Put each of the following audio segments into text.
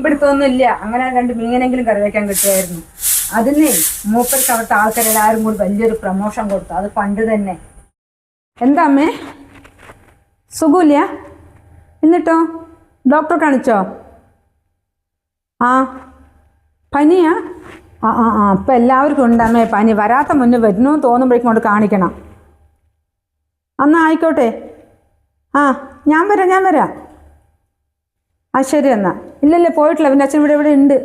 പിടുത്തൊന്നുമില്ല. അങ്ങനെ 2 മീനെങ്കിലും കറി വയ്ക്കാൻ കിട്ടുമായിരുന്നു. അതിന് മൂപ്പർക്ക് അവിടുത്തെ ആൾക്കാരെല്ലാവരും കൂടി വലിയൊരു പ്രമോഷൻ കൊടുത്തു. അത് പണ്ട് തന്നെ. എന്താ അമ്മേ, സുഖമില്ല? എന്നിട്ടോ ഡോക്ടറെ കാണിച്ചോ? ആ, പനിയാ? ഇപ്പം എല്ലാവർക്കും ഉണ്ടമ്മേ പനി. വരാത്ത മുന്നേ വരുന്നു തോന്നുമ്പോഴേക്കും കൊണ്ട് കാണിക്കണം. എന്നാൽ ആയിക്കോട്ടെ. ഞാൻ വരാം. ശരി എന്നാൽ. ഇല്ലല്ലേ, പോയിട്ടില്ല. പിന്നെ അച്ഛൻ ഇവിടെ ഉണ്ട്.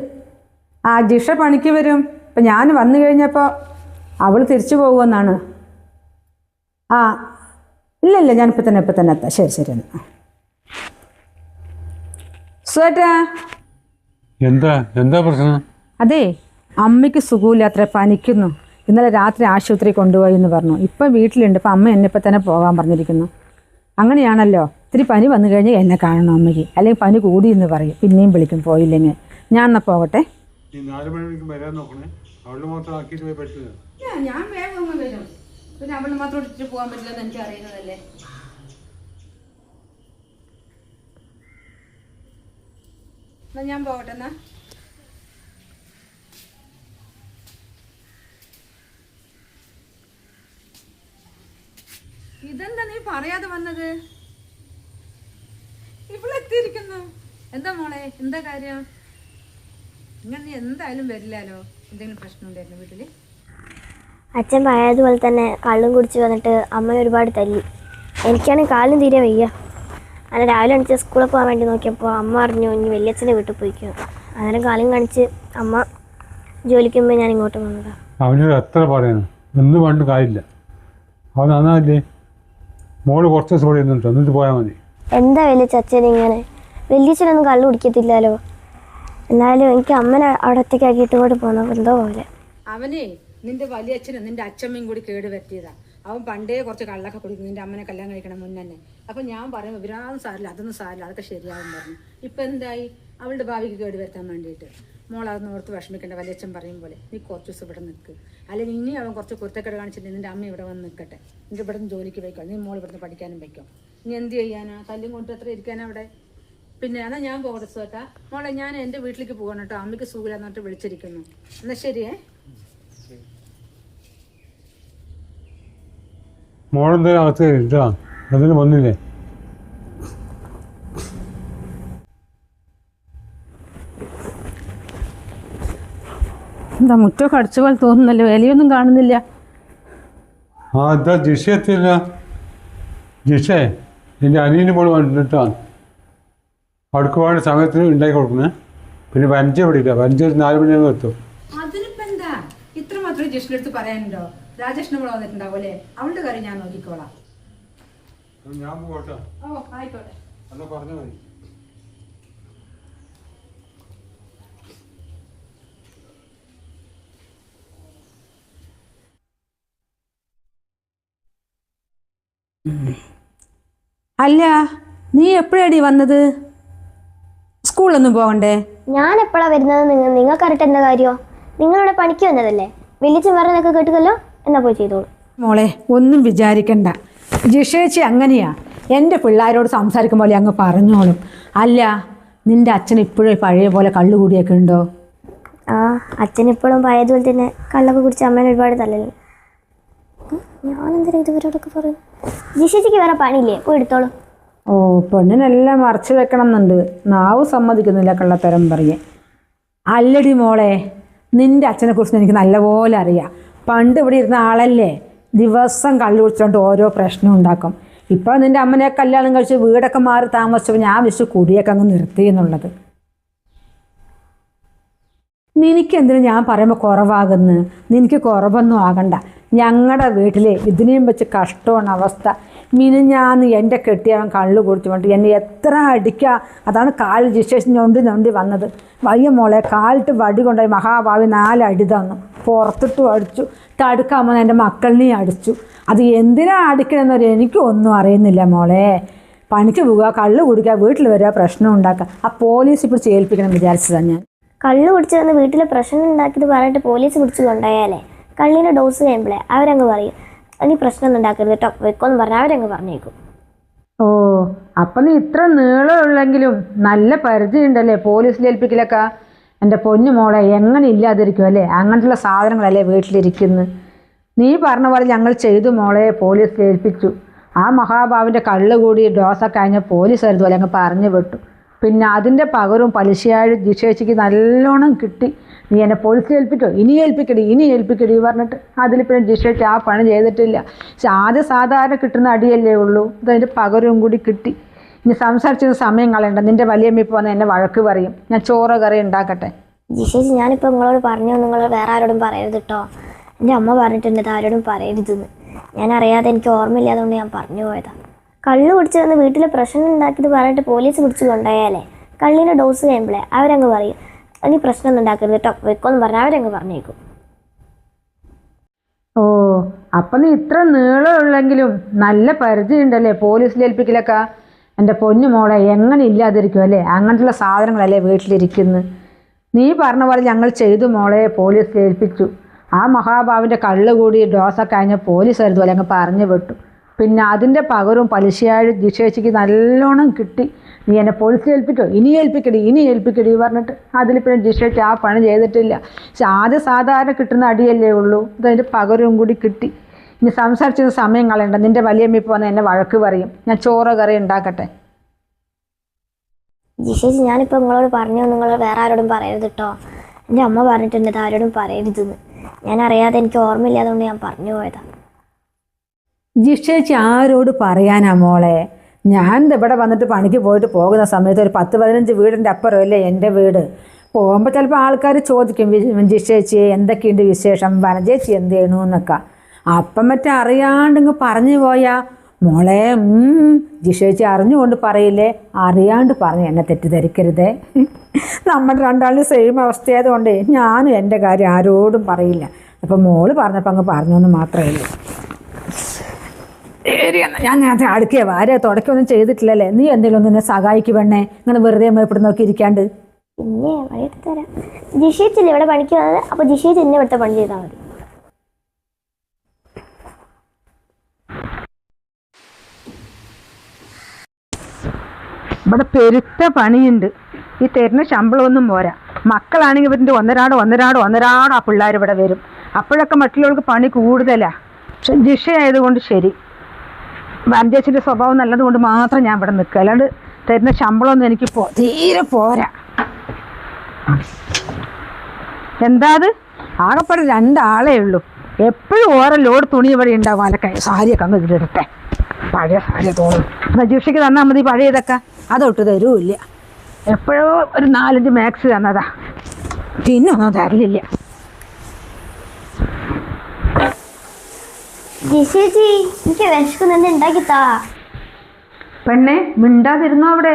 ജിഷ പണിക്ക് വരും. ഇപ്പം ഞാൻ വന്നു കഴിഞ്ഞപ്പോൾ അവൾ തിരിച്ചു പോകുമെന്നാണ്. ഇല്ല ഞാനിപ്പോൾ തന്നെ എത്താം. ശരി എന്നാൽ. സുഖേട്ടാ, എന്താ പ്രശ്നം? അതെ, അമ്മയ്ക്ക് സുഖമില്ല, അത്ര പനിക്കുന്നു. ഇന്നലെ രാത്രി ആശുപത്രി കൊണ്ടുപോയി എന്ന് പറഞ്ഞു. ഇപ്പം വീട്ടിലുണ്ട്. ഇപ്പം അമ്മ എന്നെ ഇപ്പം തന്നെ പോകാൻ പറഞ്ഞിരിക്കുന്നു. അങ്ങനെയാണല്ലോ, ഇത്തിരി പനി വന്നു കഴിഞ്ഞാൽ എന്നെ കാണണം അമ്മയ്ക്ക്. അല്ലെങ്കിൽ പനി കൂടി എന്ന് പറയും. പിന്നെയും വിളിക്കും പോയില്ലെങ്കിൽ. ഞാൻ എന്നാൽ പോകട്ടെ. ഞാൻ വേഗം വരും. പിന്നെ അവൾ മാത്രം ഇട്ടിട്ട് പോകാൻ പറ്റില്ലെന്ന് എനിക്ക് അറിയുന്നതല്ലേ. എന്നാ ഞാൻ പോകട്ടെ. എന്നാ ഇതെന്താ നീ പറയാതെ വന്നത്? ഇവളെത്തിയിരിക്കുന്നു. എന്താ മോളെ, എന്താ കാര്യം? ഇങ്ങനെ നീ എന്തായാലും വരില്ലല്ലോ. എന്തെങ്കിലും പ്രശ്നം ഉണ്ടായിരുന്നു വീട്ടില്? അച്ഛൻ പഴയതുപോലെ തന്നെ കള്ളും കുടിച്ച് വന്നിട്ട് അമ്മ ഒരുപാട് തല്ലി. എനിക്കാണെങ്കിൽ കാലിന് തീരെ വയ്യ. അങ്ങനെ രാവിലെ എണിച്ച് സ്കൂളിൽ പോകാൻ വേണ്ടി നോക്കിയപ്പോൾ അമ്മ പറഞ്ഞു ഇനി വലിയച്ഛൻ്റെ വീട്ടിൽ പോയിക്കോ. അന്നേരം കാലും കാണിച്ച് അമ്മ ജോലിക്ക് മുമ്പേ ഞാൻ ഇങ്ങോട്ട് വന്നതാണ്. അവനോട് എത്ര പറയുന്നു, ഒന്നും പണ്ട് കാര്യമില്ല. അവൻ നന്നായില്ലേ? മോള് കുറച്ച് ദിവസം കൂടി ഇരുന്നിട്ട് എന്നിട്ട് പോയാൽ മതി. എന്താ വലിയച്ഛൻ ഇങ്ങനെ? വലിയച്ഛനൊന്നും കള്ളു കുടിക്കത്തില്ലല്ലോ. എന്നാലും എനിക്ക് അമ്മനെ അവിടെ ഒറ്റയ്ക്കാക്കിയിട്ട് ഇങ്ങോട്ട് പോകുന്ന എന്തോ പോലെ. അവനെ നിന്റെ വലിയച്ഛനും നിന്റെ അച്ഛമ്മയും കൂടി കേട് പറ്റിയതാ. അവൻ പണ്ടേ കുറച്ച് കള്ളൊക്കെ കുടിക്കും നിന്റെ അമ്മനെ കല്യാണം കഴിക്കണം മുന്നേ തന്നെ. അപ്പം ഞാൻ പറയും ഇവരാതും സാരില്ല, അതൊന്നും സാരില്ല, അതൊക്കെ ശരിയാവും പറഞ്ഞു. ഇപ്പം എന്തായി? അവളുടെ ഭാവിക്ക് കേട് വരുത്താൻ വേണ്ടിയിട്ട്. മോളതൊന്നും ഓർത്ത് വിഷമിക്കേണ്ട. വലിയച്ഛൻ പറയും പോലെ നീ കുറച്ച് ദിവസം ഇവിടെ നിൽക്ക്. അല്ലെങ്കിൽ ഇനി അവൻ കുറച്ച് കുരുത്തക്കേട് കാണിച്ചിട്ട് നിന്റെ അമ്മ ഇവിടെ വന്ന് നിൽക്കട്ടെ. നിന്റെ ഇവിടെ നിന്ന് ജോലിക്ക് പോയിക്കോ. നീ മോൾ ഇവിടുന്ന് പഠിക്കാനും വയ്ക്കോ. നീ എന്ത് ചെയ്യാനാ? തല്ലും കൊണ്ട് എത്ര ഇരിക്കാനാ അവിടെ? പിന്നെ എന്നാൽ ഞാൻ പോകട്ടെ സുഖേട്ടാ. മോളെ ഞാൻ എൻ്റെ വീട്ടിലേക്ക് പോകണം കേട്ടോ. അമ്മയ്ക്ക് സുഖമില്ലാന്ന് പറഞ്ഞിട്ട് വിളിച്ചിരിക്കുന്നു. എന്നാൽ ശരിയേ. മോളെന്തായാലും അകത്ത് ഇട്ടാ, അതിന് വന്നില്ലേ? എന്താ മുറ്റമൊക്കെ അടിച്ച പോലെ തോന്നുന്നല്ലോ, ഇലയൊന്നും കാണുന്നില്ല. എന്താ ജിഷ എത്തിയില്ല? ജിഷേ, എൻ്റെ അനിയന് പോൾ വന്നിട്ടാണ്. അവർക്ക് വേണ്ട സമയത്തിന് ഉണ്ടാക്കി കൊടുക്കണേ. പിന്നെ വഞ്ചി ഇവിടെ ഇല്ല. വഞ്ചി 4 മണിയാകുമ്പോൾ എത്തും. അതിനിപ്പോ എന്താ ഇത്ര മാത്രമേ ജിഷിന്റെ അടുത്ത് പറയാനുണ്ടോ? രാജേഷിന് കൂടെ വന്നിട്ടുണ്ടാവും അല്ലേ? അവളുടെ കാര്യം ഞാൻ നോക്കിക്കോളാം. ഞാൻ പോകട്ടെ. ആയിക്കോട്ടെ. എന്നാ പറഞ്ഞാൽ മതി. അല്ല, നീ എപ്പോഴാടി വന്നത്? സ്കൂളിലൊന്നും പോകണ്ടേ? ഞാൻ എപ്പോഴാണ് വരുന്നത് നിങ്ങൾക്ക് അറിയിട്ട് എന്താ കാര്യമോ? നിങ്ങളിവിടെ പണിക്ക് വന്നതല്ലേ? വലിയച്ഛൻ പറഞ്ഞതൊക്കെ കേട്ടുകല്ലോ. എന്നാ പോയി ചെയ്തോളൂ. മോളെ ഒന്നും വിചാരിക്കണ്ട. ജിഷേച്ചി അങ്ങനെയാ. എൻ്റെ പിള്ളേരോട് സംസാരിക്കുമ്പോൾ അങ്ങ് പറഞ്ഞോളും. അല്ല, നിന്റെ അച്ഛൻ ഇപ്പോഴും പഴയ പോലെ കള്ളുകൂടിയൊക്കെ ഉണ്ടോ? അച്ഛൻ ഇപ്പോഴും പഴയതുപോലെ തന്നെ കള്ളൊക്കെ കുടിച്ച് അമ്മേനെ ഒരുപാട് തല്ലല്ലോ. ഞാനെന്തിനാ ഇതുവരോടൊക്കെ പറയും? ജിഷേച്ചിക്ക് വേറെ പണിയില്ലേ? പോയി എടുത്തോളൂ. പെണ്ണിനെല്ലാം മറച്ചു വെക്കണം എന്നുണ്ട്. നാവ് സമ്മതിക്കുന്നില്ല കള്ളത്തരം പറയേ. അല്ലടി മോളെ, നിന്റെ അച്ഛനെ കുറിച്ച് എനിക്ക് നല്ലപോലെ അറിയാം. പണ്ട് ഇവിടെ ഇരുന്ന ആളല്ലേ. ദിവസം കള്ളു കുടിച്ചുകൊണ്ട് ഓരോ പ്രശ്നം ഉണ്ടാക്കും. ഇപ്പോൾ നിന്റെ അമ്മനെ കല്യാണം കഴിച്ച് വീടൊക്കെ മാറി താമസിച്ചപ്പോൾ ഞാൻ വിളിച്ച് കുടിയൊക്കെ അങ്ങ് നിർത്തി എന്നുള്ളത്. നിനക്കെന്തിനും ഞാൻ പറയുമ്പോൾ കുറവാകുന്നു. നിനക്ക് കുറവൊന്നും ആകണ്ട. ഞങ്ങളുടെ വീട്ടിൽ ഇതിനെയും വെച്ച് കഷ്ടമാണ് അവസ്ഥ. മിനിഞ്ഞാന്ന് എൻ്റെ കെട്ടിയവൻ കള്ളു കുടിച്ചുകൊണ്ട് എന്നെ എത്ര അടിക്കുക. അതാണ് കാൽ ജിസ്റ്റേഷൻ ഞൊണ്ടി വന്നത്. വയ്യ മോളെ, കാലിട്ട് വടി കൊണ്ടുപോയി മഹാഭാവി 4 അടി തന്നു. പുറത്തിട്ടും അടിച്ചു. തടുക്കാമെന്ന് എൻ്റെ മക്കളിനെയും അടിച്ചു. അത് എന്തിനാ അടിക്കണമെന്നൊരു എനിക്കൊന്നും അറിയുന്നില്ല മോളെ. പണിക്ക് പോവുക, കള്ളു കുടിക്കുക, വീട്ടിൽ വരിക, പ്രശ്നം ഉണ്ടാക്കുക. ആ പോലീസ് ഇപ്പോൾ ഏൽപ്പിക്കണം വിചാരിച്ചതാണ് ഞാൻ. കള്ളു കുടിച്ച് വന്ന് വീട്ടിൽ പ്രശ്നം ഉണ്ടാക്കിയത് പറഞ്ഞിട്ട് പോലീസ് പിടിച്ച് കൊണ്ടുപോയാലേ കള്ളിൻ്റെ ഡോസ് കഴിയുമ്പോഴേ അവരങ്ങ് പറയും നീ പ്രശ്നമൊന്നും ഉണ്ടാക്കരുത് കേട്ടോ, വെക്കോന്ന് പറഞ്ഞാൽ അവരങ്ങ് പറഞ്ഞേക്കും. ഓ, അപ്പം നീ ഇത്ര നീളമുള്ളെങ്കിലും നല്ല പരിചയം ഉണ്ടല്ലേ പോലീസിൽ ഏൽപ്പിക്കലൊക്കെ. എൻ്റെ പൊന്നു മോളെ എങ്ങനെ ഇല്ലാതിരിക്കും അല്ലേ, അങ്ങനത്തുള്ള സാധനങ്ങളല്ലേ വീട്ടിലിരിക്കുന്നു. നീ പറഞ്ഞ പോലെ ഞങ്ങൾ ചെയ്തു മോളെ, പോലീസിൽ ഏൽപ്പിച്ചു. ആ മഹാഭാവിൻ്റെ കള്ള് കൂടി ഡോസൊക്കെ കഴിഞ്ഞ പോലീസ് അതുപോലെ അങ്ങ് പറഞ്ഞു വിട്ടു. പിന്നെ അതിൻ്റെ പകരവും പലിശയായി ജിഷേച്ചിക്ക് നല്ലോണം കിട്ടി. നീ എന്നെ പോലീസിൽ ഏൽപ്പിച്ചോ, ഇനി ഏൽപ്പിക്കടി പറഞ്ഞിട്ട് അതിൽ പിന്നെ ജിഷേച്ചി ആ പണി ചെയ്തിട്ടില്ല. പക്ഷെ ആദ്യം സാധാരണ കിട്ടുന്ന അടിയല്ലേ ഉള്ളൂ, അതതിൻ്റെ പകരവും കൂടി കിട്ടി. ഇനി സംസാരിച്ചത് സമയം കളയണ്ട, നിൻ്റെ വലിയമ്മ ഇപ്പോൾ വന്ന് എന്നെ വഴക്ക് പറയും. ഞാൻ ചോറ് കറി ഉണ്ടാക്കട്ടെ. ജിഷേച്ചി ഞാനിപ്പോൾ നിങ്ങളോട് പറഞ്ഞു, നിങ്ങൾ വേറെ ആരോടും പറയരുത് കേട്ടോ. എൻ്റെ അമ്മ പറഞ്ഞിട്ടുണ്ട് ഇത് ആരോടും പറയരുതെന്ന്. ഞാൻ അറിയാതെ എനിക്ക് ഓർമ്മയില്ലാതുകൊണ്ട് ഞാൻ പറഞ്ഞു പോയതാ. കള്ള് കുടിച്ച് വന്ന് വീട്ടിൽ പ്രശ്നം ഉണ്ടാക്കിയത് പറഞ്ഞിട്ട് പോലീസ് പിടിച്ച് കൊണ്ടുപോയാലേ കള്ളിൻ്റെ ഡോസ് കഴിയുമ്പോഴേ അവരങ്ങ് പറയും നീ പ്രശ്നമൊന്നും ഉണ്ടാക്കരുത് കേട്ടോ വെക്കോന്ന് പറഞ്ഞാൽ അവരങ്ങ് പറഞ്ഞേക്കും. ഓ, അപ്പം നീ ഇത്ര നീളമുള്ളെങ്കിലും നല്ല പരിചയം ഉണ്ടല്ലേ പോലീസിൽ ഏൽപ്പിക്കലൊക്കെ. എൻ്റെ പൊന്നു മോളെ എങ്ങനെ ഇല്ലാതിരിക്കും അല്ലേ, അങ്ങനത്തുള്ള സാധനങ്ങളല്ലേ വീട്ടിലിരിക്കുന്നു. നീ പറഞ്ഞ പോലെ ഞങ്ങൾ ചെയ്തു മോളെ, പോലീസിൽ ഏൽപ്പിച്ചു. ആ മഹാഭാവിൻ്റെ കള്ള് കൂടി ഡോസൊക്കെ കഴിഞ്ഞ പോലീസ് അതുപോലെ അങ്ങ് പറഞ്ഞു വിട്ടു. പിന്നെ അതിൻ്റെ പകരവും പലിശയായി ജിഷേച്ചിക്ക് നല്ലോണം കിട്ടി. നീ എന്നെ പോലീസിൽ ഏൽപ്പിച്ചോ, ഇനി ഏൽപ്പിക്കടി പറഞ്ഞിട്ട് അതിൽ പിന്നെ ജിഷേച്ചി ആ പണി ചെയ്തിട്ടില്ല. പക്ഷെ ആദ്യം സാധാരണ കിട്ടുന്ന അടിയല്ലേ ഉള്ളൂ, അതതിൻ്റെ പകരവും കൂടി കിട്ടി. ഇനി സംസാരിച്ചത് സമയം കളയണ്ട, നിൻ്റെ വലിയമ്മ ഇപ്പോൾ വന്ന് എന്നെ വഴക്ക് പറയും. ഞാൻ ചോറ് കറി ഉണ്ടാക്കട്ടെ. ജിഷേച്ചി ഞാനിപ്പോൾ നിങ്ങളോട് പറഞ്ഞു, നിങ്ങൾ വേറെ ആരോടും പറയരുത് കേട്ടോ. എൻ്റെ അമ്മ പറഞ്ഞിട്ടുണ്ട് ഇത് ആരോടും പറയരുതെന്ന്. ഞാൻ അറിയാതെ എനിക്ക് ഓർമ്മയില്ലാതുകൊണ്ട് ഞാൻ പറഞ്ഞു പോയതാ. ജിഷേച്ചി ആരോട് പറയാനാ മോളെ, ഞാൻ ഇവിടെ വന്നിട്ട് പണിക്ക് പോയിട്ട് പോകുന്ന സമയത്ത് ഒരു 10-15 വീടിൻ്റെ അപ്പുറമല്ലേ എൻ്റെ വീട്. പോകുമ്പോൾ ചിലപ്പോൾ ആൾക്കാർ ചോദിക്കും ജിഷേച്ചി എന്തൊക്കെയുണ്ട് വിശേഷം, വനജേച്ചി എന്ത് ചെയ്യണു എന്നൊക്കെ. അപ്പം മറ്റേ അറിയാണ്ടിങ്ങ് പറഞ്ഞു പോയാ മോളെ ജിഷേച്ചി അറിഞ്ഞുകൊണ്ട് പറയില്ലേ, അറിയാണ്ട് പറഞ്ഞ് എന്നെ തെറ്റിദ്ധരിക്കരുതേ. നമ്മുടെ രണ്ടാളും സെയിം അവസ്ഥയായതുകൊണ്ടേ ഞാനും എൻ്റെ കാര്യം ആരോടും പറയില്ല. അപ്പം മോള് പറഞ്ഞപ്പോൾ അങ്ങ് പറഞ്ഞു എന്ന് മാത്രമേ ഉള്ളൂ. ഞാൻ നേരത്തെ അടുക്കിയ വാര തുടക്കൊന്നും ചെയ്തിട്ടില്ലല്ലേ, നീ എന്തെങ്കിലും ഒന്നും എന്നെ സഹായിക്ക് പെണ്ണേ, ഇങ്ങനെ വെറുതെ ഇവിടെ നോക്കി ഇരിക്കാണ്ട്. പിന്നെ പണിയെടുത്ത് തരാം. ജിഷേച്ചില്ലേ ഇവിടെ പണിക്ക് വന്നത്, അപ്പോൾ ജിഷേച്ചി എന്നെ ഇവിടുത്തെ പണി ചെയ്താൽ മതി. ഇവിടെ പെരുത്ത പണിയുണ്ട്, ഈ തരുന്ന ശമ്പളമൊന്നും പോരാ. മക്കളാണെങ്കിൽ ഇവരുടെ ഒന്നരാടോ ആ പിള്ളേർ ഇവിടെ വരും. അപ്പോഴൊക്കെ മറ്റുള്ളവർക്ക് പണി കൂടുതലാണ്. പക്ഷെ ജിഷയായതുകൊണ്ട് ശരി, വനജേച്ചിൻ്റെ സ്വഭാവം നല്ലതുകൊണ്ട് മാത്രം ഞാൻ ഇവിടെ നിൽക്കുക, അല്ലാണ്ട് തരുന്ന ശമ്പളമൊന്നും എനിക്ക് തീരെ പോരാ. എന്താ അത്, ആകെപ്പാടെ 2 ആളേ ഉള്ളൂ. എപ്പോഴും ഓരോ ലോഡ് തുണി ഇവിടെ ഉണ്ടാവും. അതൊക്കെ സാരിയൊക്കെ അങ്ങ് ഇതിലിടട്ടെ, പഴയ സാരി തോന്നും. എന്നാൽ ജിഷയ്ക്ക് തന്നാൽ മതി പഴയതൊക്കെ, അതൊട്ട് തരൂല്ല. എപ്പോഴോ ഒരു 4-5 മാക്സ് തന്നതാ, പിന്നെ ഒന്നും തരലില്ല. ജിഷേച്ചി എനിക്ക് വിശക്കുന്നുണ്ട്, ഉണ്ടാക്കിത്താ. പെണ്ണെ മിണ്ടാതിരുന്നോ അവിടെ.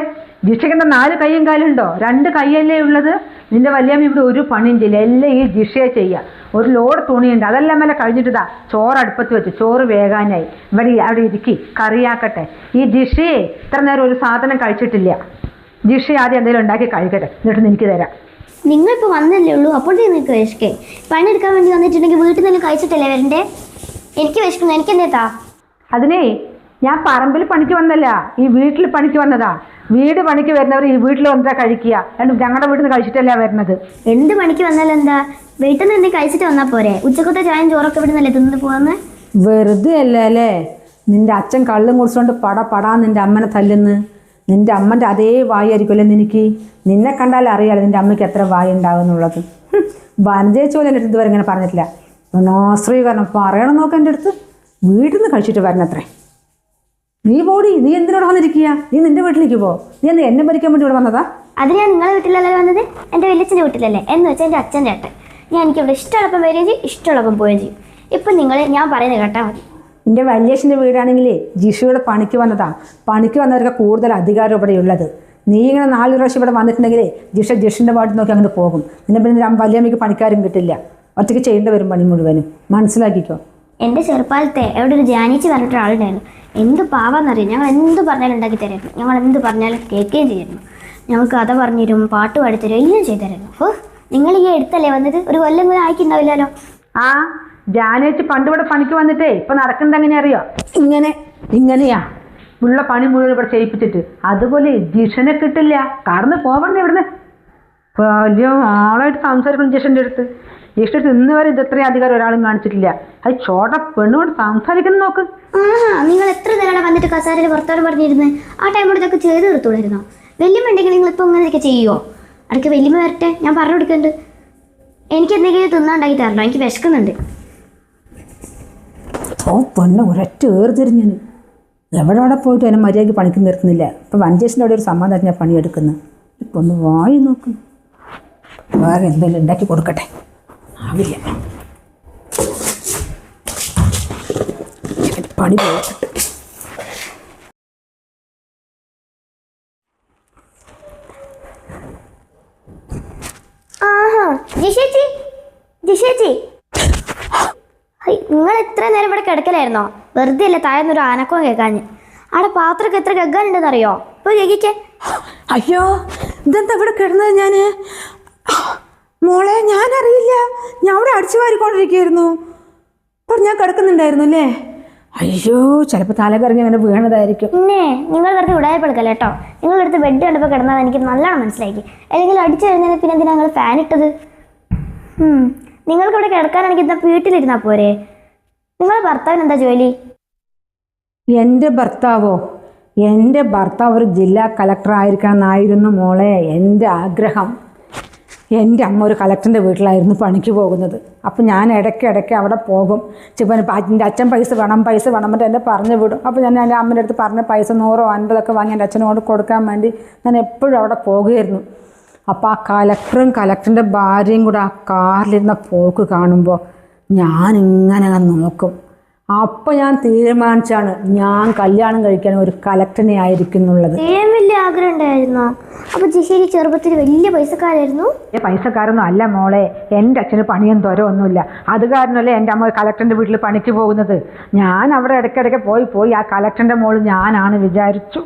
ജിഷയ്ക്ക് 4 കൈയും കാലും ഉണ്ടോ? 2 കൈയല്ലേ ഉള്ളത്. നിന്റെ വല്യമ്മ ഇവിടെ ഒരു പണിയും ചെയ്യില്ല, എല്ലാം ഈ ജിഷയെ ചെയ്യുക. ഒരു ലോഡ് തുണിയുണ്ട്, അതെല്ലാം മേലെ കഴിഞ്ഞിട്ടാ ചോറ് അടുപ്പത്ത് വെച്ച്, ചോറ് വേകാനായി. അവിടെ ഇരിക്കി കറിയാക്കട്ടെ. ഈ ജിഷയെ ഇത്ര നേരം ഒരു സാധനം കഴിച്ചിട്ടില്ല. ജിഷ ആദ്യം എന്തെങ്കിലും ഉണ്ടാക്കി കഴിക്കട്ടെ, എന്നിട്ട് എനിക്ക് തരാം. നിങ്ങളിപ്പോൾ വന്നല്ലേ ഉള്ളൂ, അപ്പോഴത്തേക്ക് നിങ്ങൾക്ക് വിശക്കേ. പണിയെടുക്കാൻ വേണ്ടി വന്നിട്ടുണ്ടെങ്കിൽ വീട്ടിൽ നിന്ന് കഴിച്ചിട്ടല്ലേ വരണ്ടേ? എനിക്ക് വിശക്കുന്നു, എനിക്ക് എന്തേത്താ? അതിനേ ഞാൻ പറമ്പിൽ പണിക്ക് വന്നല്ല, ഈ വീട്ടിൽ പണിക്ക് വന്നതാ. വീട് പണിക്ക് വരുന്നവർ ഈ വീട്ടിൽ വന്നിട്ടാ കഴിക്കുക, രണ്ടും ഞങ്ങളുടെ വീട്ടിൽ നിന്ന് കഴിച്ചിട്ടല്ല വരുന്നത്. എന്ത് പണിക്ക് വന്നാലും എന്താ, വീട്ടിൽ നിന്ന് എന്തെങ്കിലും കഴിച്ചിട്ട് വന്നാൽ പോരെ? ഉച്ചക്കത്തെ ചായയും ചോറൊക്കെ ഇവിടെ നിന്നല്ലേ തിന്നിട്ട് പോകുന്നത്? വെറുതെ അല്ലേ അല്ലേ, നിന്റെ അച്ഛൻ കള്ളും കുടിച്ചുകൊണ്ട് പടാ നിന്റെ അമ്മനെ തല്ലുന്ന്. നിന്റെ അമ്മൻ്റെ അതേ വായായിരിക്കുമല്ലേ നിനക്ക്. നിന്നെ കണ്ടാൽ അറിയാലോ നിന്റെ അമ്മയ്ക്ക് എത്ര വായ ഉണ്ടാവും എന്നുള്ളത്. വനജേച്ചി പോലെ എൻ്റെ അടുത്ത് ഇതുവരെ ഇങ്ങനെ പറഞ്ഞിട്ടില്ല. ആശ്രയീകരണം പറയണം നോക്കാം എൻ്റെ അടുത്ത്. വീട്ടിൽ നിന്ന് കഴിച്ചിട്ട് വരണത്രേ. നീ പോടി, നീ എന്തിനോട് വന്നിരിക്കുക? നീ നിന്റെ വീട്ടിലേക്ക് പോ. നീ എന്ത് എന്നെ ഭരിക്കാൻ വേണ്ടി ഇവിടെ വന്നതാ? അത് ഞാൻ നിങ്ങളുടെ വീട്ടിലല്ലേ വന്നത്, എൻ്റെ വലിയച്ഛൻ്റെ വീട്ടിലല്ലേ. എന്ന് വെച്ചാൽ എൻ്റെ അച്ഛൻ്റെ ഏട്ടൻ. ഞാൻ എനിക്കിവിടെ ഇഷ്ടമുള്ളപ്പം വരികയും ചെയ്യും, ഇഷ്ടമുള്ളപ്പം പോവുകയും ചെയ്യും. ഇപ്പം നിങ്ങൾ ഞാൻ പറയുന്നത് കേട്ടാൽ മതി. എൻ്റെ വലിയച്ഛൻ്റെ വീടാണെങ്കിലേ ജിഷയുടെ പണിക്ക് വന്നതാ. പണിക്ക് വന്നവർക്ക് കൂടുതൽ അധികാരം ഇവിടെ ഉള്ളത്. നീ ഇങ്ങനെ 4 പ്രാവശ്യം ഇവിടെ വന്നിട്ടുണ്ടെങ്കിലേ ജിഷിൻ്റെ പാട്ട് നോക്കി അങ്ങോട്ട് പോകും. നിന്നെ പിന്നെ വലിയമ്മയ്ക്ക് പണിക്കാരും കിട്ടില്ല, ഒറ്റയ്ക്ക് ചെയ്യേണ്ടി വരും പണി മുഴുവനും. മനസ്സിലാക്കിക്കോ. എൻ്റെ ചെറുപ്പാലത്തെ എവിടെ ഒരു ജാനിച്ച് പറഞ്ഞിട്ട് ഒരാളുണ്ടായിരുന്നു. എന്ത് പാവാന്നറിയാം, ഞങ്ങൾ എന്ത് പറഞ്ഞാലും ഉണ്ടാക്കി തരായിരുന്നു. ഞങ്ങൾ എന്ത് പറഞ്ഞാലും കേൾക്കുകയും ചെയ്യായിരുന്നു. ഞങ്ങൾക്ക് കഥ പറഞ്ഞുതരും, പാട്ട് പാടിത്തരും, എല്ലാം ചെയ്തുതരായിരുന്നു. ഓ, നിങ്ങൾ ഈ അടുത്തല്ലേ വന്നത്, ഒരു കൊല്ലം കൂടെ ആയിക്കുണ്ടാവില്ലല്ലോ. ആ ജാനേച്ചി പണ്ട് ഇവിടെ പണിക്ക് വന്നിട്ടേ ഇപ്പം നടക്കുന്നത് എങ്ങനെയാ അറിയോ? ഇങ്ങനെയാ. ഉള്ള പണി മുഴുവൻ ഇവിടെ ചെയ്യിപ്പിച്ചിട്ട്. അതുപോലെ ജിഷനെ കിട്ടില്ല. കടന്ന് പോവണ്ടേ ഇവിടുന്ന്. വലിയ ആളായിട്ട് സംസാരിക്കണം ജിഷൻ്റെ അടുത്ത്. ജിഷൻ്റെ അടുത്ത് ഇന്ന് വരെ ഇതത്രയും അധികാരം ഒരാളും കാണിച്ചിട്ടില്ല. അത് ചോട്ട പെണ്ണുകൊണ്ട് സംസാരിക്കുന്ന നോക്ക്. നിങ്ങൾ എത്ര നേരം വന്നിട്ട് കസാരയിൽ പുറത്തോട് പറഞ്ഞിരുന്ന് ആ ടൈമോട് ഇതൊക്കെ ചെയ്ത് തീർത്തോളിരുന്നോ? വല്യമ്മ ഉണ്ടെങ്കിൽ നിങ്ങൾ ഇപ്പോൾ ഇങ്ങനെയൊക്കെ ചെയ്യുമോ? അടുക്ക വല്യമ്മ വരട്ടെ, ഞാൻ പറഞ്ഞു കൊടുക്കുന്നുണ്ട്. എനിക്ക് എന്തെങ്കിലും തിന്നാണ്ടാക്കി തരണോ? എനിക്ക് വിശക്കുന്നുണ്ട്. ഓ പെണ്ണ് ഒരൊറ്റ ഏർതിരിഞ്ഞു. എവിടെ പോയിട്ട് എന്നെ മര്യാദയ്ക്ക് പണിക്ക് നിർത്തുന്നില്ല. ഇപ്പം വഞ്ചേഷൻ്റെ അവിടെ ഒരു സമാധാനം ഞാൻ പണിയെടുക്കുന്നത്. ഇപ്പം ഒന്ന് വായി നോക്ക്. വേറെ എന്തെങ്കിലും ഉണ്ടാക്കി കൊടുക്കട്ടെ. ആവില്ല, പണി പോയിട്ട്. ആഹാ ജിഷേച്ചി, ജിഷേച്ചി, നിങ്ങൾ എത്ര നേരം ഇവിടെ കിടക്കലായിരുന്നോ? വെറുതെ അല്ലേ താഴെന്നൊരു അനക്കവും കേൾക്കാഞ്ഞ്. അവിടെ പാത്രമൊക്കെ എത്ര കെഗ്ഗാനുണ്ടെന്നറിയോ? പോയി കേൾക്കിക്കേ. അയ്യോ ഇതെന്താ ഇവിടെ കിടന്നത്? ഞാൻ മോളെ ഞാനറിയില്ല. ഞാൻ അവിടെ അടിച്ചു വാരിക്കൊണ്ടിരിക്കുകയായിരുന്നു. അപ്പോൾ ഞാൻ കിടക്കുന്നുണ്ടായിരുന്നു അല്ലേ? അയ്യോ ചിലപ്പോൾ തലകറിഞ്ഞ് അങ്ങനെ വീണതായിരിക്കും. പിന്നെ നിങ്ങൾ വെറുതെ ഉടായപ്പെടുക്കല്ലേ കേട്ടോ. നിങ്ങളെടുത്ത് ബെഡ് കണ്ടപ്പോൾ കിടന്നാൽ എനിക്ക് നല്ലോണം മനസ്സിലാക്കി. അല്ലെങ്കിൽ അടിച്ചു കഴിഞ്ഞാൽ പിന്നെ എന്തിനാ നിങ്ങൾ ഫാൻ ഇട്ടത്? നിങ്ങൾക്ക് ഇവിടെ കിടക്കാനാണെങ്കിൽ എന്താ വീട്ടിലിരുന്നാൽ പോരെ? നിങ്ങളെ ഭർത്താവിന് എന്താ ജോലി? എൻ്റെ ഭർത്താവോ? എൻ്റെ ഭർത്താവ് ഒരു ജില്ലാ കളക്ടർ ആയിരിക്കണം എന്നായിരുന്നു മോളെ എൻ്റെ ആഗ്രഹം. എൻ്റെ അമ്മ ഒരു കളക്ടറിൻ്റെ വീട്ടിലായിരുന്നു പണിക്ക് പോകുന്നത്. അപ്പം ഞാൻ ഇടയ്ക്കിടയ്ക്ക് അവിടെ പോകും. ചിലപ്പോൾ എൻ്റെ അച്ഛൻ പൈസ വേണം എന്നിട്ട് എന്നെ പറഞ്ഞു വിടും. അപ്പോൾ ഞാൻ എൻ്റെ അമ്മേൻ്റെ അടുത്ത് പറഞ്ഞ പൈസ 100 50 വാങ്ങി എൻ്റെ അച്ഛനോട് കൊടുക്കാൻ വേണ്ടി ഞാൻ എപ്പോഴും അവിടെ പോകുമായിരുന്നു. അപ്പോൾ ആ കളക്ടറിൻ്റെ ഭാര്യയും കൂടെ ആ കാറിലിരുന്ന പോക്ക് കാണുമ്പോൾ ഞാനിങ്ങനെ നോക്കും. അപ്പോൾ ഞാൻ തീരുമാനിച്ചാണ് ഞാൻ കല്യാണം കഴിക്കാൻ ഒരു കളക്ടറിനെ ആയിരിക്കും എന്നുള്ളത്. വലിയ ആഗ്രഹം ഉണ്ടായിരുന്നോ? അപ്പോൾ ജിഷേരി ചെറുപ്പത്തിൽ വലിയ പൈസക്കാരായിരുന്നു? പൈസക്കാരൊന്നും അല്ല മോളെ. എൻ്റെ അച്ഛന് പണിയും തൊരൊന്നുമില്ല. അത് കാരണമല്ലേ എൻ്റെ അമ്മ കളക്ടറിൻ്റെ വീട്ടിൽ പണിക്ക് പോകുന്നത്. ഞാൻ അവിടെ ഇടയ്ക്കിടയ്ക്ക് പോയി ആ കളക്ടറിൻ്റെ മോൾ ഞാനാണ് വിചാരിച്ചു.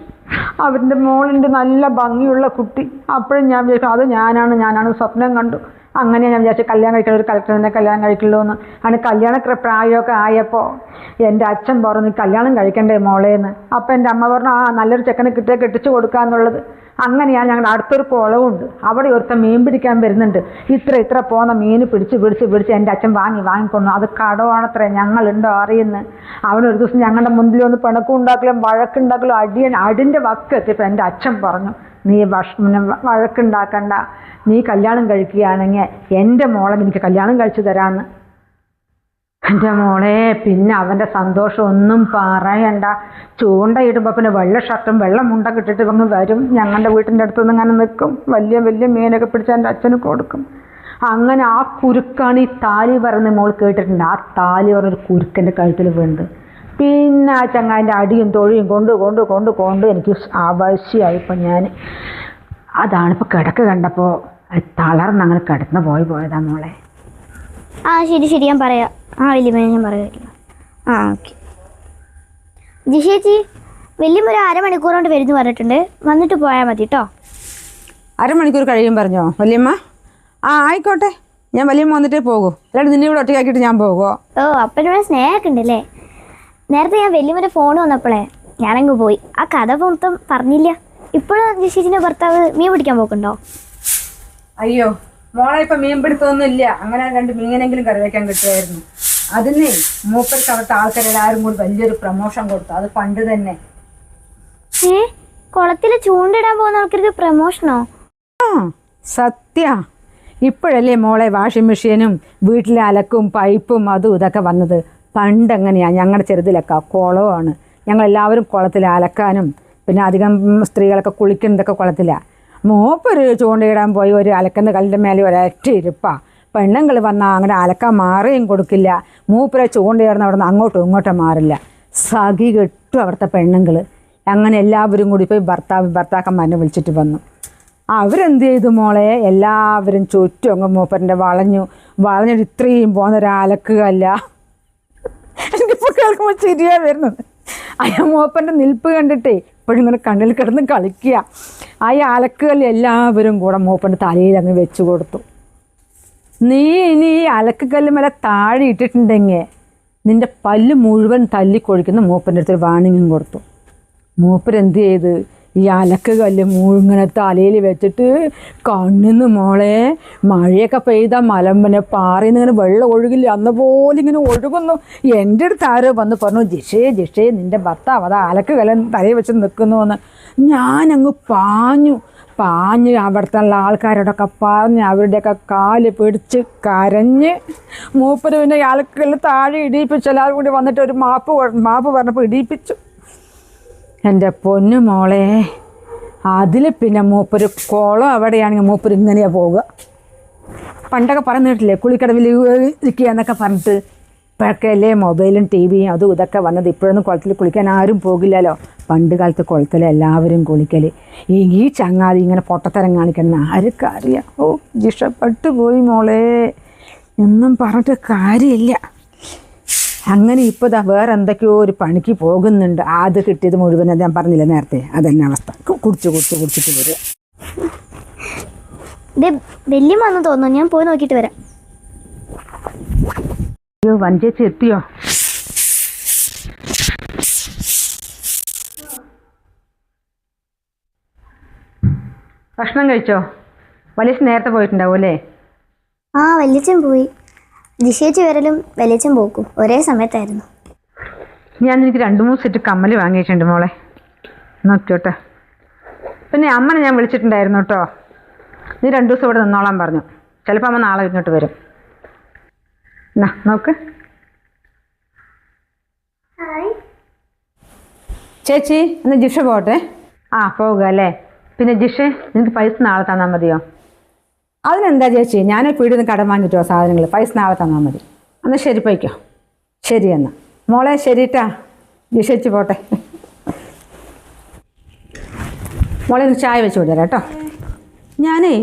അവരുടെ മോളുണ്ട് നല്ല ഭംഗിയുള്ള കുട്ടി. അപ്പോഴും ഞാൻ വിചാരിച്ചു അത് ഞാനാണ് സ്വപ്നം കണ്ടു. അങ്ങനെ ഞാൻ വിചാരിച്ചു കല്യാണം കഴിക്കണം, ഒരു കളക്ടറിനെ കല്യാണം കഴിക്കുള്ളൂ എന്ന്. അങ്ങനെ കല്യാണ പ്രായമൊക്കെ ആയപ്പോൾ എൻ്റെ അച്ഛൻ പറഞ്ഞു കല്യാണം കഴിക്കണ്ടേ മോളേന്ന്. അപ്പോൾ എൻ്റെ അമ്മ പറഞ്ഞു നല്ലൊരു ചെക്കനെ കെട്ടിച്ചു കൊടുക്കാന്നുള്ളത്. അങ്ങനെയാണ് ഞങ്ങളുടെ അടുത്തൊരു കുളവുണ്ട്. അവിടെ ഒരുത്തൻ മീൻ പിടിക്കാൻ വരുന്നുണ്ട്. ഇത്ര പോന്ന മീൻ പിടിച്ച് എൻ്റെ അച്ഛൻ വാങ്ങിക്കൊണ്ടു. അത് കടമാണത്രേ. ഞങ്ങളുണ്ടോ അറിയുന്നത്. അവനൊരു ദിവസം ഞങ്ങളുടെ മുന്നിൽ വന്ന് പിണക്കും ഉണ്ടാക്കലും വഴക്കുണ്ടാക്കലും അടിൻ്റെ വക്കെത്തിയപ്പോൾ എൻ്റെ അച്ഛൻ പറഞ്ഞു നീ വഴക്കുണ്ടാക്കണ്ട, നീ കല്യാണം കഴിക്കുകയാണെങ്കിൽ എൻ്റെ മോളെ എനിക്ക് കല്യാണം കഴിച്ചു തരാമെന്ന്. എൻ്റെ മോളെ പിന്നെ അവൻ്റെ സന്തോഷം ഒന്നും പറയണ്ട. ചൂണ്ടയിടുമ്പോൾ പിന്നെ വെള്ള ഷർട്ടും വെള്ള മുണ്ടൊക്കെ ഇട്ടിട്ട് അങ്ങ് വരും. ഞങ്ങളുടെ വീട്ടിൻ്റെ അടുത്തുനിന്ന് ഇങ്ങനെ നിൽക്കും. വലിയ മീനൊക്കെ പിടിച്ച് എൻ്റെ അച്ഛന് കൊടുക്കും. അങ്ങനെ ആ കുരുക്കാണ് ഈ താലി പറയുന്ന മോൾ കേട്ടിട്ടുണ്ട്. ആ താലി പറഞ്ഞൊരു കുരുക്കൻ്റെ കഴുത്തിൽ വീണ്ട്. പിന്നെ ആ ചങ്ങാതിൻ്റെ അടിയും തൊഴിയും കൊണ്ട് എനിക്ക് ആവശ്യമായിപ്പോൾ അതാണിപ്പോൾ കിടക്ക് കണ്ടപ്പോൾ തളർന്ന് അങ്ങനെ കിടന്ന് പോയതാ മോളെ. ശരി ഞാൻ പറയാം. വലിയ ഞാൻ പറയാം. ഓക്കെ ജിഷേച്ചി, വലിയ ഒരു 1/2 മണിക്കൂർ കൊണ്ട് വരുന്നു പറഞ്ഞിട്ടുണ്ട്. വന്നിട്ട് പോയാൽ മതി കേട്ടോ. 1/2 മണിക്കൂർ കഴിയും പറഞ്ഞോ വല്യമ്മ? ആയിക്കോട്ടെ, ഞാൻ വല്യമ്മ വന്നിട്ടേ പോകൂ. അല്ലാണ്ട് നിന്നെ ഇവിടെ ഒറ്റയ്ക്കാക്കിയിട്ട് ഞാൻ പോകുമോ? അപ്പം ഇവിടെ സ്നേഹമൊക്കെ ഉണ്ടല്ലേ. നേരത്തെ ഞാൻ വല്യമ്മൻ്റെ ഫോൺ വന്നപ്പോഴേ ഞാനങ്ങ് പോയി. ആ കഥ മൊത്തം പറഞ്ഞില്ല. ഇപ്പോഴും ജിഷേച്ചിൻ്റെ ഭർത്താവ് മീൻ പിടിക്കാൻ പോക്കുണ്ടോ? അയ്യോ മോളെ ഇപ്പം മീൻ പിടുത്തൊന്നുമില്ല. അങ്ങനെ 2 മീനെങ്കിലും കറി വയ്ക്കാൻ കിട്ടുമായിരുന്നു. അതിനെ മൂപ്പർക്ക് അവിടുത്തെ ആൾക്കാരെല്ലാവരും കൂടി വലിയൊരു പ്രമോഷൻ കൊടുത്തു. അത് പണ്ട് തന്നെ. കുളത്തിൽ ചൂണ്ടിടാൻ പോകുന്ന ആൾക്കാർക്ക് പ്രമോഷനോ? സത്യ. ഇപ്പോഴല്ലേ മോളെ വാഷിംഗ് മെഷീനും വീട്ടിലെ അലക്കും പൈപ്പും അതും ഇതൊക്കെ വന്നത്. പണ്ടെങ്ങനെയാണ് ഞങ്ങളുടെ ചെറുതിലൊക്കെ കുളമാണ്. ഞങ്ങളെല്ലാവരും കുളത്തിൽ അലക്കാനും പിന്നെ അധികം സ്ത്രീകളൊക്കെ കുളിക്കുന്നതൊക്കെ കുളത്തിലാണ്. മൂപ്പൊരു ചൂണ്ടയിടാൻ പോയി ഒരു അലക്കുന്ന കല്ലിൻ്റെ മേലെ ഒരൊറ്റ ഇരിപ്പാണ്. പെണ്ണുങ്ങൾ വന്നാൽ അങ്ങനെ അലക്കാൻ മാറുകയും കൊടുക്കില്ല. മൂപ്പരെ ചൂണ്ടയിടുന്ന അവിടെ നിന്ന് അങ്ങോട്ടും ഇങ്ങോട്ടും മാറില്ല. സഖി കെട്ടും അവിടുത്തെ പെണ്ണുങ്ങൾ. അങ്ങനെ എല്ലാവരും കൂടി പോയി ഭർത്താക്കന്മാരെ വിളിച്ചിട്ട് വന്നു. അവരെന്ത് ചെയ്തു മോളെ? എല്ലാവരും ചുറ്റും അങ്ങ് മൂപ്പരൻ്റെ വളഞ്ഞിട്ട് ഇത്രയും പോകുന്നൊരലക്കുകയല്ല. എനിക്കിപ്പോൾ കേൾക്കുമ്പോൾ ശരിയാണ് വരുന്നത്. അയാൾ മൂപ്പൻ്റെ നിൽപ്പ് കണ്ടിട്ടേ ഇപ്പോഴും ഇങ്ങനെ കണ്ണിൽ കിടന്ന് കളിക്കുക. ആ അലക്കുകല്ല് എല്ലാവരും കൂടെ മൂപ്പൻ്റെ തലയിൽ അങ്ങ് വെച്ച് കൊടുത്തു. നീ ഇനി ഈ അലക്കുകല്ല് മേലെ താഴെ ഇട്ടിട്ടുണ്ടെങ്കിൽ നിൻ്റെ പല്ല് മുഴുവൻ തല്ലിക്കൊഴിക്കുന്ന മൂപ്പൻ്റെ അടുത്തൊരു വാണിങ്ങും കൊടുത്തു. മൂപ്പരെന്ത് ചെയ്ത് ഈ അലക്ക് കല്ല് ഇങ്ങനെ തലയിൽ വെച്ചിട്ട് കണ്ണിന്ന് മോളെ മഴയൊക്കെ പെയ്താൽ മലമ്പനെ പാറിന്ന് ഇങ്ങനെ വെള്ളം ഒഴുകില്ല അന്ന പോലെ ഇങ്ങനെ ഒഴുകുന്നു. എൻ്റെ അടുത്ത് ആരോ വന്ന് പറഞ്ഞു, ജിഷേ നിൻ്റെ ഭർത്താവ് അതാ അലക്ക് കല്ല് തലയിൽ വെച്ച് നിൽക്കുന്നു എന്ന്. ഞാനങ്ങ് പാഞ്ഞു അവിടുത്തെ ആൾക്കാരോടൊക്കെ പറഞ്ഞ് അവരുടെയൊക്കെ കാല് പിടിച്ച് കരഞ്ഞ് മൂപ്പര് പിന്നെ അലക്കല്ല് താഴെ ഇടിയിപ്പിച്ചു. എല്ലാവരും കൂടി വന്നിട്ട് ഒരു മാപ്പ് പറഞ്ഞപ്പോൾ ഇടിയിപ്പിച്ചു. എൻ്റെ പൊന്നു മോളെ, അതിൽ പിന്നെ മൂപ്പര് കുളം അവിടെയാണെങ്കിൽ മൂപ്പര് ഇങ്ങനെയാണ് പോവുക. പണ്ടൊക്കെ പറയുന്നിട്ടില്ലേ കുളിക്കടവിൽ ഇരിക്കുക എന്നൊക്കെ പറഞ്ഞിട്ട്. ഇപ്പോഴൊക്കെ അല്ലേ മൊബൈലും ടി വിയും അതും ഇതൊക്കെ വന്നത്. ഇപ്പോഴൊന്നും കുളത്തിൽ കുളിക്കാൻ ആരും പോകില്ലല്ലോ. പണ്ട് കാലത്ത് കുളത്തിൽ എല്ലാവരും കുളിക്കൽ. ഈ ചങ്ങാതി ഇങ്ങനെ പൊട്ടത്തരം കാണിക്കണം ആർക്കും അറിയാം. ഓ ഇഷ്ടപ്പെട്ടു പോയി മോളെ, ഒന്നും പറഞ്ഞിട്ട് കാര്യമില്ല. അങ്ങനെ ഇപ്പോൾ വേറെ എന്തൊക്കെയോ ഒരു പണിക്ക് പോകുന്നുണ്ട്. അത് കിട്ടിയത് മുഴുവൻ ഞാൻ പറഞ്ഞില്ല നേരത്തെ, അതന്നെ അവസ്ഥ. കുടിച്ചിട്ട് വരിക. ഇത് വല്യമ്മന്ന് തോന്നുന്നു, ഞാൻ പോയി നോക്കിയിട്ട് വരാം. അയ്യോ വഞ്ചേച്ചി എത്തിയോ? ഭക്ഷണം കഴിച്ചോ? വലിയ നേരത്തെ പോയിട്ടുണ്ടാവും അല്ലേ? ആ വല്യച്ഛൻ പോയി. ജിഷേച്ചി വരലും വല്യച്ഛൻ പോക്കും ഒരേ സമയത്തായിരുന്നു. ഞാൻ എനിക്ക് 2-3 സെറ്റ് കമ്മൽ വാങ്ങിയിട്ടുണ്ട് മോളെ, നോക്കിയോട്ടെ. പിന്നെ അമ്മനെ ഞാൻ വിളിച്ചിട്ടുണ്ടായിരുന്നു കേട്ടോ. നീ 2 ദിവസം ഇവിടെ നിന്നോളാൻ പറഞ്ഞു. ചിലപ്പോൾ അമ്മ നാളെ ഇങ്ങോട്ട് വരും. എന്നാ നോക്ക്. ചേച്ചി എന്നാ ജിഷ പോട്ടെ. ആ പോകുക അല്ലേ? പിന്നെ ജിഷേ നിനക്ക് പൈസ നാളെ തന്നാൽ മതിയോ? അതിനെന്താ ചേച്ചി, ഞാൻ വീട്ടിൽ നിന്ന് കടം വാങ്ങിയിട്ടോ സാധനങ്ങൾ. പൈസ നാളെ തന്നാൽ മതി. എന്നാൽ ശരി പോയിക്കോ. ശരി എന്നാൽ മോളെ ശരിട്ടാ. ജിഷേച്ചി പോട്ടെ. മോളെ ഒന്ന് ചായ വെച്ച് വിടുക കേട്ടോ. ഞാനേ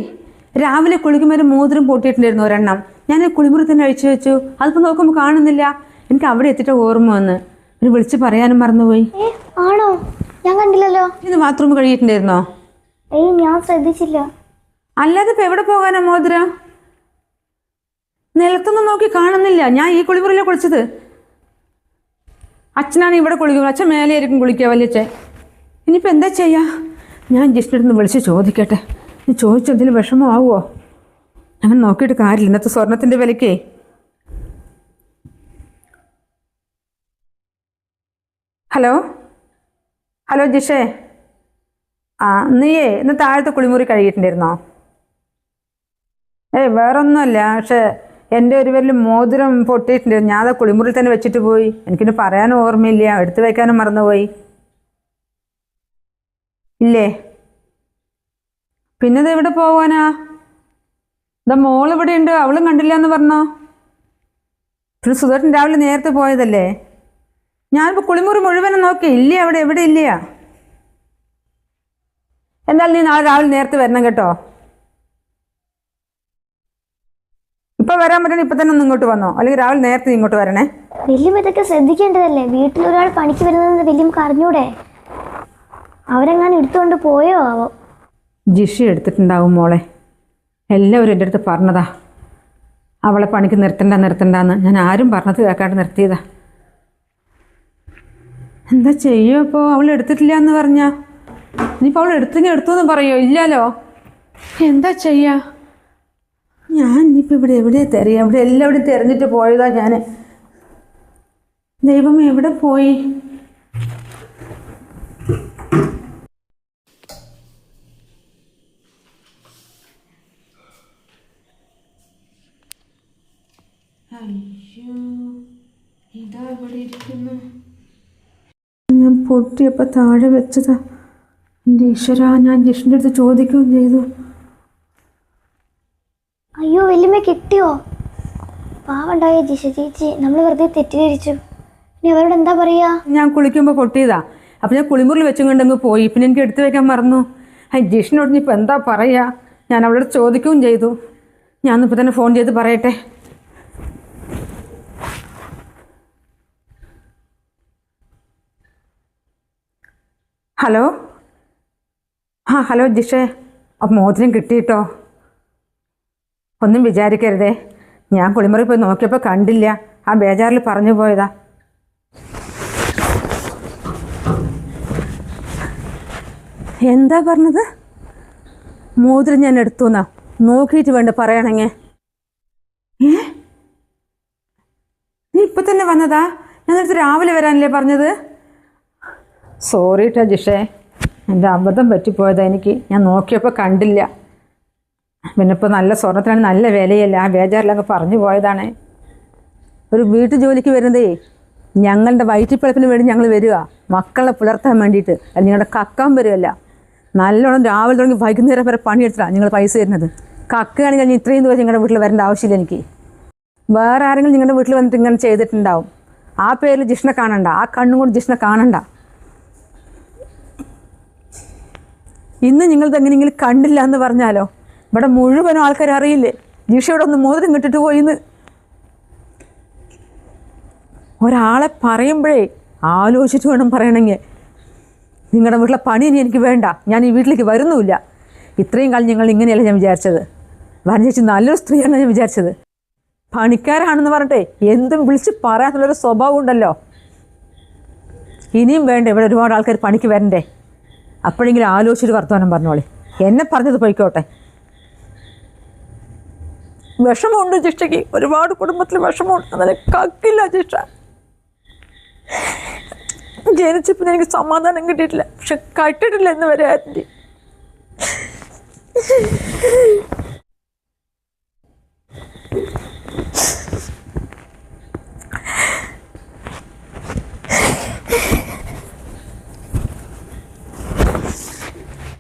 രാവിലെ കുളിക്കുമ്പോൾ ഒരു മോതിരം പൊട്ടിയിട്ടുണ്ടായിരുന്നു ഒരെണ്ണം. ഞാൻ കുളിമുറി തന്നെ അഴിച്ചു വെച്ചു. അതിപ്പോൾ നോക്കുമ്പോൾ കാണുന്നില്ല. എനിക്ക് അവിടെ എത്തിയിട്ട് ഓർമ്മ വന്ന് ഒരു വിളിച്ച് പറയാനും മറന്നുപോയി. ആണോ? ഞാൻ കണ്ടില്ലല്ലോ. ഇത് ബാത്റൂം കഴിയിട്ടുണ്ടായിരുന്നോ? ഞാൻ ശ്രദ്ധിച്ചില്ല. അല്ലാതെ ഇപ്പം എവിടെ പോകാനാ മോതിരം? നിലത്തൊന്നും നോക്കി കാണുന്നില്ല. ഞാൻ ഈ കുളിമുറിയിലാണ് കുളിച്ചത്. അച്ഛനാണ് ഇവിടെ കുളിക്കുന്നത്. അച്ഛൻ മേലെ ആയിരിക്കും കുളിക്കുക വല്യച്ഛൻ. ഇനിയിപ്പോൾ എന്താ ചെയ്യുക? ഞാൻ ജിഷ്ണുടെ അടുത്ത് വിളിച്ച് ചോദിക്കട്ടെ. നീ ചോദിച്ചതിൽ വിഷമമാവുമോ? അങ്ങനെ നോക്കിയിട്ട് കാര്യമില്ല. ഇന്നത്തെ സ്വർണത്തിൻ്റെ വിലക്കേ. ഹലോ ജിഷേ. ആ നീയേ ഇന്ന് താഴത്തെ കുളിമുറി കഴുകിയിട്ടുണ്ടായിരുന്നോ? വേറൊന്നുമല്ല. പക്ഷേ എൻ്റെ ഒരു പേരിൽ മോതിരം പൊട്ടിയിട്ടുണ്ടായിരുന്നു. ഞാൻ അത് കുളിമുറിയിൽ തന്നെ വെച്ചിട്ട് പോയി. എനിക്കിന് പറയാനും ഓർമ്മയില്ല, എടുത്തു വയ്ക്കാനും മറന്നുപോയി. ഇല്ലേ? പിന്നെ ഇത് എവിടെ പോകാനാ? ഇതാ മോൾ ഇവിടെ ഉണ്ട്, അവളും കണ്ടില്ല എന്ന് പറഞ്ഞോ. പിന്നെ സുധേട്ടൻ രാവിലെ നേരത്തെ പോയതല്ലേ? ഞാനിപ്പോൾ കുളിമുറി മുഴുവനും നോക്കി. ഇല്ല അവിടെ, എവിടെ ഇല്ല. എന്തായാലും നീ നാളെ രാവിലെ നേരത്തെ വരണം കേട്ടോ. ഇപ്പം വരാൻ പറ്റണ ഇപ്പം തന്നെ ഒന്ന് ഇങ്ങോട്ട് വന്നോ, അല്ലെങ്കിൽ രാവിലെ നേരത്തെ ഇങ്ങോട്ട് വരണേ. വല്യമ്മ ഇതൊക്കെ ശ്രദ്ധിക്കേണ്ടതല്ലേ? വീട്ടിലൊരാൾ പണിക്ക് വരുന്നത് വല്യമ്മക്ക് അറിഞ്ഞൂടെ? അവരെങ്ങാനും എടുത്തുകൊണ്ട് പോയോ ആവോ? ജിഷി എടുത്തിട്ടുണ്ടാവും മോളെ. എല്ലാവരും എൻ്റെ അടുത്ത് പറഞ്ഞതാ അവളെ പണിക്ക് നിർത്തണ്ടെന്ന്. ഞാൻ ആരും പറഞ്ഞത് കേൾക്കാണ്ട് നിർത്തിയതാ. എന്താ ചെയ്യുമോ? ഇപ്പോൾ അവൾ എടുത്തിട്ടില്ല എന്ന് പറഞ്ഞാ ഇനിയിപ്പോൾ അവൾ എടുത്തു എന്ന് പറയുമോ? ഇല്ലല്ലോ. എന്താ ചെയ്യുക? ഞാൻ ഇനിയിപ്പോൾ ഇവിടെ എവിടെയാണ് തിരയുക? ഇവിടെ എല്ലാവിടെയും തിരഞ്ഞിട്ട് പോയതാ ഞാൻ. ദൈവം എവിടെ പോയി? അയ്യോ, ഇതാ ഇവിടെ ഇരിക്കുന്നു. ഞാൻ പൊട്ടിയപ്പോൾ താഴെ വെച്ചതാ. എൻ്റെ ഈശ്വരാ, ഞാൻ ജിഷ്ണുൻ്റെ അടുത്ത് ചോദിക്കുകയും ചെയ്തു. അയ്യോ വല്യമ്മ കിട്ടിയോ? പാവണ്ടായ ജിഷ ചേച്ചി, നമ്മൾ വെറുതെ തെറ്റിദ്ധരിച്ചു. ഇനി അവരോട് എന്താ പറയുക? ഞാൻ കുളിക്കുമ്പോൾ പൊട്ടിയതാ. അപ്പോൾ ഞാൻ കുളിമുറിൽ വെച്ചും കൊണ്ടങ്ങ് പോയി. പിന്നെ എനിക്ക് എടുത്തു വയ്ക്കാൻ മറന്നു. ജിഷ്ണുനോട് ഇനിയിപ്പോൾ എന്താ പറയുക? ഞാൻ അവളോട് ചോദിക്കുകയും ചെയ്തു. ഞാനിപ്പോൾ തന്നെ ഫോൺ ചെയ്ത് പറയട്ടെ. ഹലോ ജിഷേ, മോതിരം കിട്ടിയിട്ടോ? ഒന്നും വിചാരിക്കരുതേ. ഞാൻ കുളിമുറി പോയി നോക്കിയപ്പോൾ കണ്ടില്ല. ആ ബേജാറിൽ പറഞ്ഞു പോയതാ. എന്താ പറഞ്ഞത്? മോതിരം ഞാൻ എടുത്തുന്നാ? നോക്കിയിട്ട് വേണ്ട പറയണെങ്കിൽ. നീ ഇപ്പം തന്നെ വന്നതാ? ഞാൻ നേരത്തെ രാവിലെ വരാനല്ലേ പറഞ്ഞത്? സോറി ട്ടാ ജിഷേ, എൻ്റെ അബദ്ധം പറ്റിപ്പോയതാ എനിക്ക്. ഞാൻ നോക്കിയപ്പോൾ കണ്ടില്ല. പിന്നെ ഇപ്പോൾ നല്ല സ്വർണ്ണത്തിനാണ് നല്ല വിലയല്ല, ആ ബേജാറിലങ്ങ് പറഞ്ഞു പോയതാണ്. ഒരു വീട്ടു ജോലിക്ക് വരുന്നതേ ഞങ്ങളുടെ വയറ്റിപ്പിഴപ്പിന് വേണ്ടി ഞങ്ങൾ വരിക, മക്കളെ പുലർത്താൻ വേണ്ടിയിട്ട്. അല്ല നിങ്ങളുടെ കക്കാൻ വരുമല്ല. നല്ലോണം രാവിലെ തുടങ്ങി വൈകുന്നേരം വരെ പണിയെടുത്തിട്ടാണ് നിങ്ങൾ പൈസ തരുന്നത്. കക്കുകയാണെങ്കിൽ ഞാൻ ഇത്രയും ദിവസം നിങ്ങളുടെ വീട്ടിൽ വരേണ്ട ആവശ്യമില്ല എനിക്ക്. വേറെ ആരെങ്കിലും നിങ്ങളുടെ വീട്ടിൽ വന്നിട്ട് ഇങ്ങനെ ചെയ്തിട്ടുണ്ടാവും. ആ പേരിൽ ജിഷ്ണ കാണണ്ട, ആ കണ്ണും കൊണ്ട് ജിഷ്ണ കാണണ്ട. ഇന്ന് നിങ്ങളിത് എങ്ങനെയെങ്കിലും കണ്ടില്ല എന്ന് പറഞ്ഞാലോ ഇവിടെ മുഴുവനും ആൾക്കാർ അറിയില്ലേ ജിഷയുടെ ഒന്ന് മോതിരം കിട്ടിട്ട് പോയിന്ന്. ഒരാളെ പറയുമ്പോഴേ ആലോചിച്ചിട്ട് വേണം പറയണമെങ്കിൽ. നിങ്ങളുടെ വീട്ടിലെ പണി ഇനി എനിക്ക് വേണ്ട, ഞാൻ ഈ വീട്ടിലേക്ക് വരുന്നുമില്ല. ഇത്രയും കാലം ഞങ്ങൾ ഇങ്ങനെയല്ല ഞാൻ വിചാരിച്ചത്. വനചേച്ചി നല്ലൊരു സ്ത്രീയാണ് ഞാൻ വിചാരിച്ചത്. പണിക്കാരാണെന്ന് പറഞ്ഞിട്ടേ എന്തും വിളിച്ച് പറയാനുള്ളൊരു സ്വഭാവം ഉണ്ടല്ലോ. ഇനിയും വേണ്ട ഇവിടെ ഒരുപാട് ആൾക്കാർ പണിക്ക് വരണ്ടേ. അപ്പോഴെങ്കിലും ആലോചിച്ചൊരു വർത്തമാനം പറഞ്ഞോളെ. എന്നെ പറഞ്ഞത് പോയിക്കോട്ടെ. വിഷമമുണ്ട് ജിഷ്ടയ്ക്ക്, ഒരുപാട് കുടുംബത്തിൽ വിഷമമുണ്ട്. അതിനെ കക്കില്ല ജിഷ്ട. ജനിച്ചപ്പോൾ എനിക്ക് സമാധാനം കിട്ടിയിട്ടില്ല, പക്ഷെ കട്ടിട്ടില്ല എന്ന് വരെ ആൻറ്റി.